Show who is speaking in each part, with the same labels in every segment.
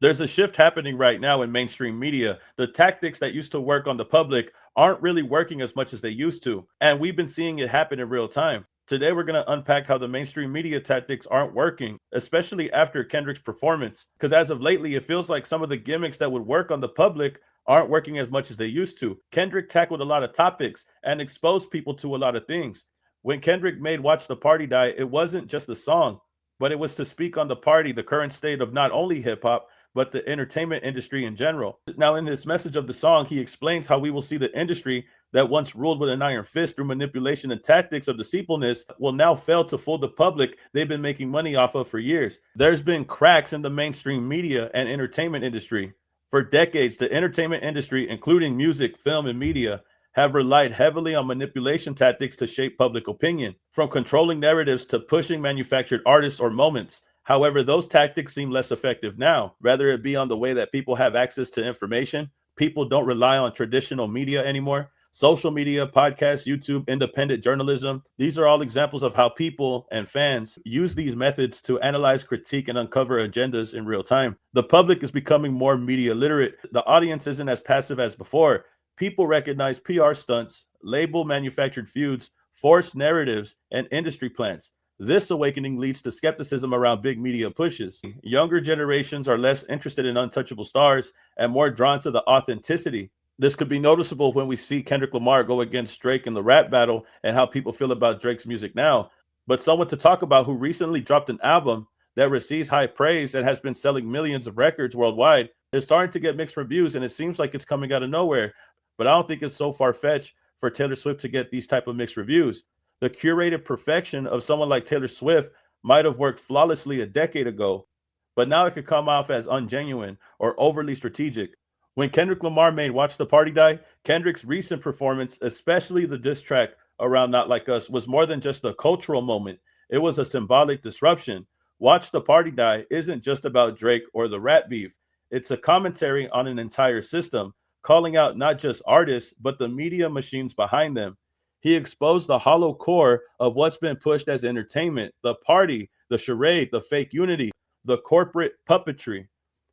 Speaker 1: There's a shift happening right now in mainstream media. The tactics that used to work on the public aren't really working as much as they used to. And we've been seeing it happen in real time. Today, we're going to unpack how the mainstream media tactics aren't working, especially after Kendrick's performance. Because as of lately, it feels like some of the gimmicks that would work on the public aren't working as much as they used to. Kendrick tackled a lot of topics and exposed people to a lot of things. When Kendrick made Watch the Party Die, it wasn't just a song, but it was to speak on the party, the current state of not only hip hop, but the entertainment industry in general. Now, in this message of the song, he explains how we will see the industry that once ruled with an iron fist through manipulation and tactics of deceitfulness will now fail to fool the public they've been making money off of for years. There's been cracks in the mainstream media and entertainment industry. For decades, the entertainment industry, including music, film, and media, have relied heavily on manipulation tactics to shape public opinion, from controlling narratives to pushing manufactured artists or moments. However, those tactics seem less effective now, whether it be on the way that people have access to information. People don't rely on traditional media anymore. Social media, podcasts, YouTube, independent journalism. These are all examples of how people and fans use these methods to analyze, critique, and uncover agendas in real time. The public is becoming more media literate. The audience isn't as passive as before. People recognize PR stunts, label manufactured feuds, forced narratives, and industry plans. This awakening leads to skepticism around big media pushes. Younger generations are less interested in untouchable stars and more drawn to the authenticity. This could be noticeable when we see Kendrick Lamar go against Drake in the rap battle and how people feel about Drake's music now. But someone to talk about who recently dropped an album that receives high praise and has been selling millions of records worldwide is starting to get mixed reviews, and it seems like it's coming out of nowhere. But I don't think it's so far-fetched for Taylor Swift to get these type of mixed reviews. The curated perfection of someone like Taylor Swift might have worked flawlessly a decade ago, but now it could come off as ungenuine or overly strategic. When Kendrick Lamar made Watch the Party Die, Kendrick's recent performance, especially the diss track around Not Like Us, was more than just a cultural moment. It was a symbolic disruption. Watch the Party Die isn't just about Drake or the rap beef. It's a commentary on an entire system, calling out not just artists, but the media machines behind them. He exposed the hollow core of what's been pushed as entertainment, the party, the charade, the fake unity, the corporate puppetry.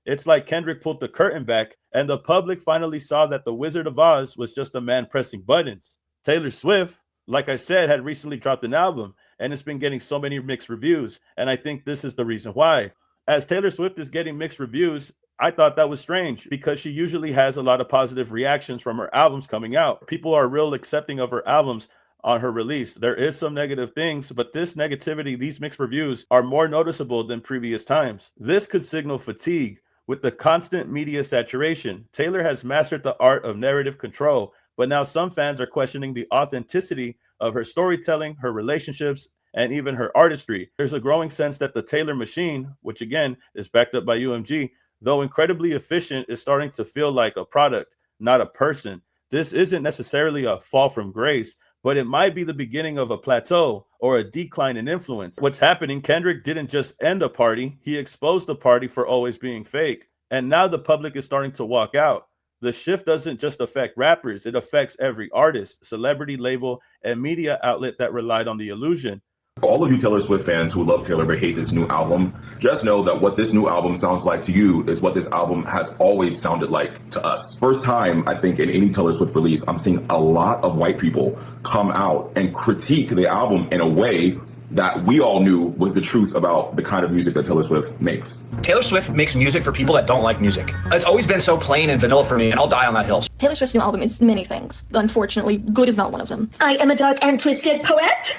Speaker 1: It's like Kendrick pulled the curtain back and the public finally saw that the Wizard of Oz was just a man pressing buttons. Taylor Swift, like I said, had recently dropped an album and it's been getting so many mixed reviews. And I think this is the reason why. As Taylor Swift is getting mixed reviews, I thought that was strange because she usually has a lot of positive reactions from her albums coming out. People are real accepting of her albums on her release. There is some negative things, but this negativity, these mixed reviews are more noticeable than previous times. This could signal fatigue with the constant media saturation. Taylor has mastered the art of narrative control, but now some fans are questioning the authenticity of her storytelling, her relationships, and even her artistry. There's a growing sense that the Taylor machine, which again is backed up by UMG, though incredibly efficient, is starting to feel like a product, not a person. This isn't necessarily a fall from grace, but it might be the beginning of a plateau or a decline in influence. What's happening, Kendrick didn't just end a party, he exposed the party for always being fake. And now the public is starting to walk out. The shift doesn't just affect rappers, it affects every artist, celebrity, label, and media outlet that relied on the illusion.
Speaker 2: For all of you Taylor Swift fans who love Taylor but hate this new album, just know that what this new album sounds like to you is what this album has always sounded like to us. First time, I think, in any Taylor Swift release, I'm seeing a lot of white people come out and critique the album in a way that we all knew was the truth about the kind of music that Taylor Swift makes.
Speaker 3: Taylor Swift makes music for people that don't like music. It's always been so plain and vanilla for me, and I'll die on that hill.
Speaker 4: Taylor Swift's new album is many things. Unfortunately, good is not one of them.
Speaker 5: I am a dark and twisted poet.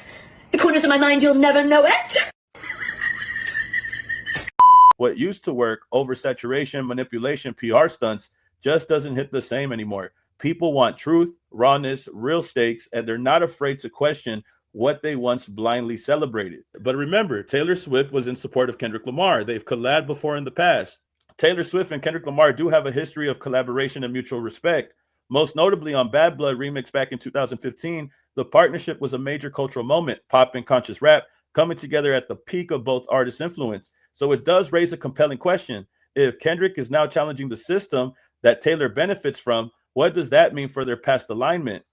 Speaker 5: The corners of my mind, you'll never know it.
Speaker 1: What used to work, oversaturation, manipulation, PR stunts, just doesn't hit the same anymore. People want truth, rawness, real stakes, and they're not afraid to question what they once blindly celebrated. But remember, Taylor Swift was in support of Kendrick Lamar. They've collabed before in the past. Taylor Swift and Kendrick Lamar do have a history of collaboration and mutual respect. Most notably on Bad Blood remix back in 2015, the partnership was a major cultural moment, pop and conscious rap coming together at the peak of both artists' influence. So it does raise a compelling question. If Kendrick is now challenging the system that Taylor benefits from, what does that mean for their past alignment?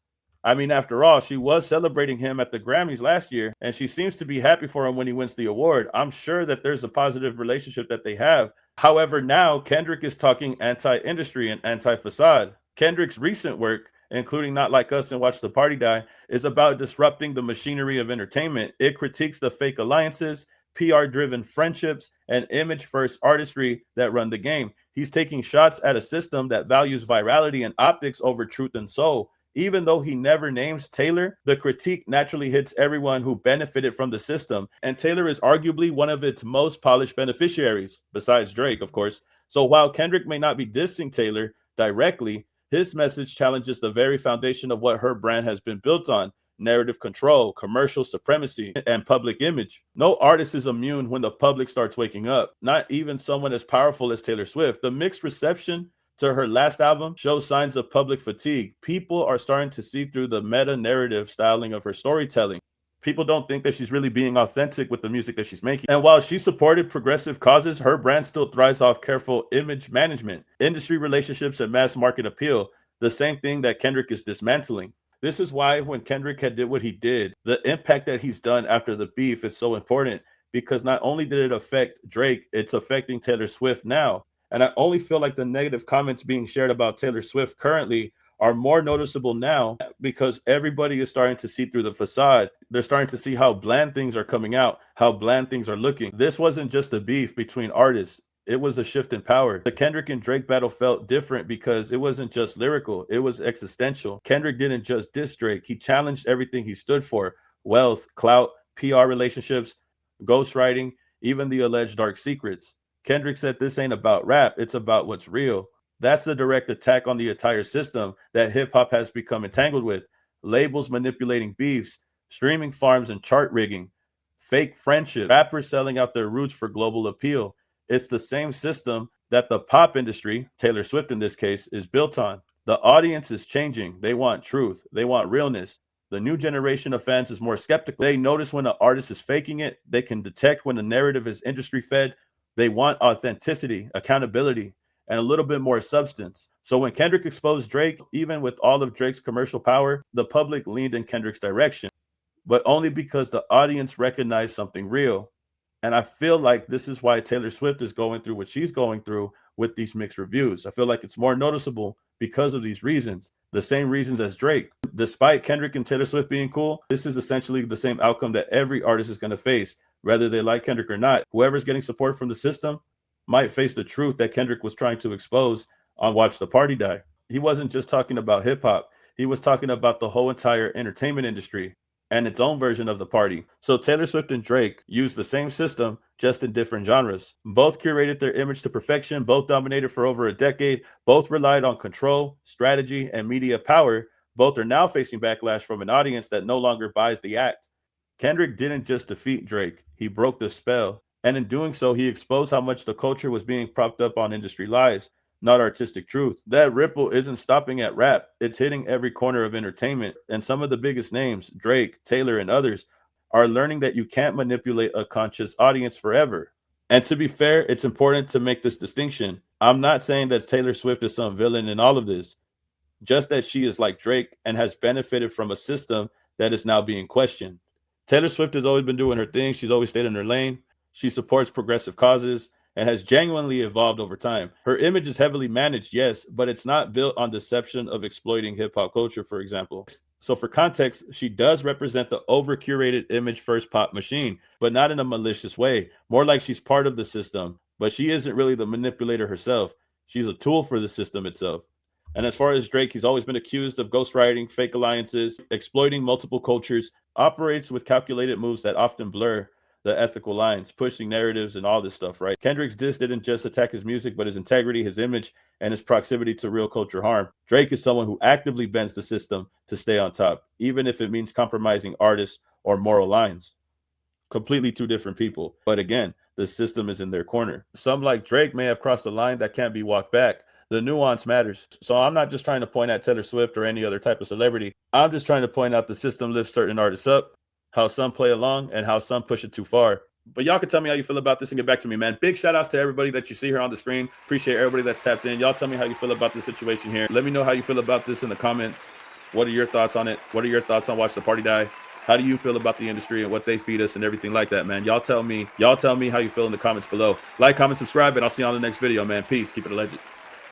Speaker 1: I mean, after all, she was celebrating him at the Grammys last year, and she seems to be happy for him when he wins the award. I'm sure that there's a positive relationship that they have. However, now Kendrick is talking anti-industry and anti-facade. Kendrick's recent work, including Not Like Us and Watch the Party Die, is about disrupting the machinery of entertainment. It critiques the fake alliances, PR-driven friendships, and image-first artistry that run the game. He's taking shots at a system that values virality and optics over truth and soul. Even though he never names Taylor, the critique naturally hits everyone who benefited from the system, and Taylor is arguably one of its most polished beneficiaries, besides Drake, of course. So while Kendrick may not be dissing Taylor directly, his message challenges the very foundation of what her brand has been built on: narrative control, commercial supremacy, and public image. No artist is immune when the public starts waking up, not even someone as powerful as Taylor Swift. The mixed reception to her last album shows signs of public fatigue. People are starting to see through the meta-narrative styling of her storytelling. People don't think that she's really being authentic with the music that she's making. And while she supported progressive causes, her brand still thrives off careful image management, industry relationships, and mass market appeal, the same thing that Kendrick is dismantling. This is why when Kendrick had did what he did, the impact that he's done after the beef is so important, because not only did it affect Drake, it's affecting Taylor Swift now. And I only feel like the negative comments being shared about Taylor Swift currently are more noticeable now because everybody is starting to see through the facade. They're starting to see how bland things are coming out, how bland things are looking. This wasn't just a beef between artists. It was a shift in power. The Kendrick and Drake battle felt different because it wasn't just lyrical, it was existential. Kendrick didn't just diss Drake, he challenged everything he stood for: wealth, clout, PR relationships, ghostwriting, even the alleged dark secrets. Kendrick said this ain't about rap, it's about what's real. That's the direct attack on the entire system that hip-hop has become entangled with. Labels manipulating beefs, streaming farms and chart rigging, fake friendship, rappers selling out their roots for global appeal. It's the same system that the pop industry, Taylor Swift in this case, is built on. The audience is changing. They want truth. They want realness. The new generation of fans is more skeptical. They notice when an artist is faking it. They can detect when the narrative is industry fed. They want authenticity, accountability, and a little bit more substance. So when Kendrick exposed Drake, even with all of Drake's commercial power, the public leaned in Kendrick's direction, but only because the audience recognized something real. And I feel like this is why Taylor Swift is going through what she's going through with these mixed reviews. I feel like it's more noticeable because of these reasons, the same reasons as Drake. Despite Kendrick and Taylor Swift being cool, this is essentially the same outcome that every artist is going to face, whether they like Kendrick or not. Whoever's getting support from the system might face the truth that Kendrick was trying to expose on Watch the Party Die. He wasn't just talking about hip hop. He was talking about the whole entire entertainment industry and its own version of the party. So Taylor Swift and Drake used the same system, just in different genres. Both curated their image to perfection. Both dominated for over a decade. Both relied on control, strategy, and media power. Both are now facing backlash from an audience that no longer buys the act. Kendrick didn't just defeat Drake. He broke the spell. And in doing so, he exposed how much the culture was being propped up on industry lies, not artistic truth. That ripple isn't stopping at rap. It's hitting every corner of entertainment. And some of the biggest names, Drake, Taylor, and others, are learning that you can't manipulate a conscious audience forever. And to be fair, it's important to make this distinction. I'm not saying that Taylor Swift is some villain in all of this, just that she is like Drake and has benefited from a system that is now being questioned. Taylor Swift has always been doing her thing. She's always stayed in her lane. She supports progressive causes and has genuinely evolved over time. Her image is heavily managed, yes, but it's not built on deception of exploiting hip-hop culture, for example. So for context, she does represent the over-curated image-first pop machine, but not in a malicious way. More like she's part of the system, but she isn't really the manipulator herself. She's a tool for the system itself. And as far as Drake, he's always been accused of ghostwriting, fake alliances, exploiting multiple cultures, operates with calculated moves that often blur the ethical lines, pushing narratives and all this stuff, right? Kendrick's diss didn't just attack his music, but his integrity, his image, and his proximity to real culture harm. Drake is someone who actively bends the system to stay on top, even if it means compromising artists or moral lines. Completely two different people. But again, the system is in their corner. Some like Drake may have crossed a line that can't be walked back. The nuance matters. So I'm not just trying to point at Taylor Swift or any other type of celebrity. I'm just trying to point out the system lifts certain artists up, how some play along, and how some push it too far. But y'all can tell me how you feel about this and get back to me, man. Big shout outs to everybody that you see here on the screen. Appreciate everybody that's tapped in. Y'all tell me how you feel about this situation here. Let me know how you feel about this in the comments. What are your thoughts on it? What are your thoughts on Watch the Party Die? How do you feel about the industry and what they feed us and everything like that, man? Y'all tell me how you feel in the comments below. Like, comment, subscribe, and I'll see you on the next video, man. Peace. Keep it a legend.